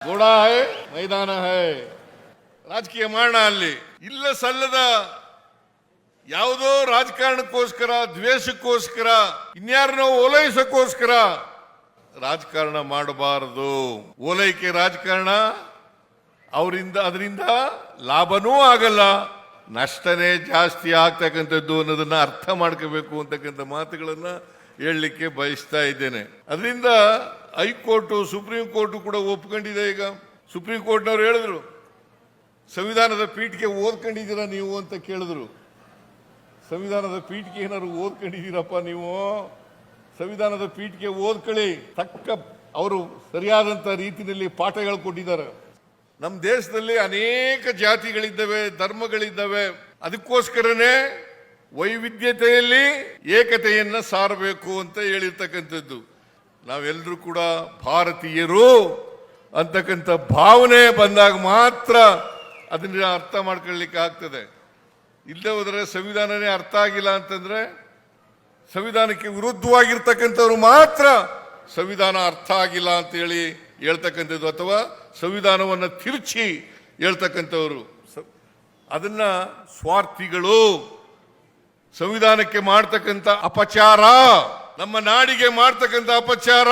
ಗೋಡ high ಮೈದಾನ high. ರಾಜಕೀಯ ಮಾಡೋಣ ಅಲ್ಲಿ. ಇಲ್ಲ ಸಲ್ಲದ ಯಾವುದೋ ರಾಜಕಾರಣಕ್ಕೋಸ್ಕರ, ದ್ವೇಷಕ್ಕೋಸ್ಕರ, ಇನ್ಯಾರನ್ನೋ ಓಲೈಸಕ್ಕೋಸ್ಕರ ರಾಜಕಾರಣ ಮಾಡಬಾರದು. ಓಲೈಕೆ ರಾಜಕಾರಣ ಅದರಿಂದ ಲಾಭನೂ ಆಗಲ್ಲ, ನಷ್ಟನೇ ಜಾಸ್ತಿ ಆಗ್ತಕ್ಕಂಥದ್ದು ಅನ್ನೋದನ್ನ ಅರ್ಥ ಮಾಡ್ಕೋಬೇಕು ಅಂತಕ್ಕಂಥ ಮಾತುಗಳನ್ನ ಹೇಳಲಿಕ್ಕೆ ಬಯಸ್ತಾ ಇದ್ದೇನೆ. ಅದರಿಂದ ಹೈಕೋರ್ಟ್, ಸುಪ್ರೀಂ ಕೋರ್ಟ್ ಕೂಡ ಒಪ್ಕೊಂಡಿದೆ. ಈಗ ಸುಪ್ರೀಂ ಕೋರ್ಟ್ನವ್ರು ಹೇಳಿದ್ರು, ಸಂವಿಧಾನದ ಪೀಠಿಕೆ ಓದ್ಕೊಂಡಿದ್ದೀರಾ ನೀವು ಅಂತ ಕೇಳಿದ್ರು. ಸಂವಿಧಾನದ ಪೀಠಿಕೆ ಏನಾದ್ರು ಓದ್ಕೊಂಡಿದ್ದೀರಪ್ಪ ನೀವು? ಸಂವಿಧಾನದ ಪೀಠಿಕೆ ಓದ್ಕೊಳ್ಳಿ. ಅವರು ಸರಿಯಾದಂತ ರೀತಿಯಲ್ಲಿ ಪಾಠಗಳು ಕೊಟ್ಟಿದ್ದಾರೆ. ನಮ್ಮ ದೇಶದಲ್ಲಿ ಅನೇಕ ಜಾತಿಗಳಿದ್ದಾವೆ, ಧರ್ಮಗಳಿದ್ದಾವೆ. ಅದಕ್ಕೋಸ್ಕರನೇ ವೈವಿಧ್ಯತೆಯಲ್ಲಿ ಏಕತೆಯನ್ನ ಸಾರಬೇಕು ಅಂತ ಹೇಳಿರ್ತಕ್ಕಂಥದ್ದು. ನಾವೆಲ್ಲರೂ ಕೂಡ ಭಾರತೀಯರು ಅಂತಕ್ಕಂಥ ಭಾವನೆ ಬಂದಾಗ ಮಾತ್ರ ಅದನ್ನ ಅರ್ಥ ಮಾಡ್ಕೊಳ್ಳಿಕ್ಕೆ ಆಗ್ತದೆ. ಇಲ್ಲದೆ ಹೋದರೆ ಸಂವಿಧಾನನೇ ಅರ್ಥ ಆಗಿಲ್ಲ ಅಂತಂದ್ರೆ, ಸಂವಿಧಾನಕ್ಕೆ ವಿರುದ್ಧವಾಗಿರ್ತಕ್ಕಂಥವ್ರು ಮಾತ್ರ ಸಂವಿಧಾನ ಅರ್ಥ ಆಗಿಲ್ಲ ಅಂತ ಹೇಳಿ ಹೇಳ್ತಕ್ಕಂಥದ್ದು, ಅಥವಾ ಸಂವಿಧಾನವನ್ನು ತಿರುಚಿ ಹೇಳ್ತಕ್ಕಂಥವ್ರು. ಅದನ್ನ ಸ್ವಾರ್ಥಿಗಳು. ಸಂವಿಧಾನಕ್ಕೆ ಮಾಡ್ತಕ್ಕಂಥ ಅಪಚಾರ, ನಮ್ಮ ನಾಡಿಗೆ ಮಾಡ್ತಕ್ಕಂಥ ಅಪಚಾರ.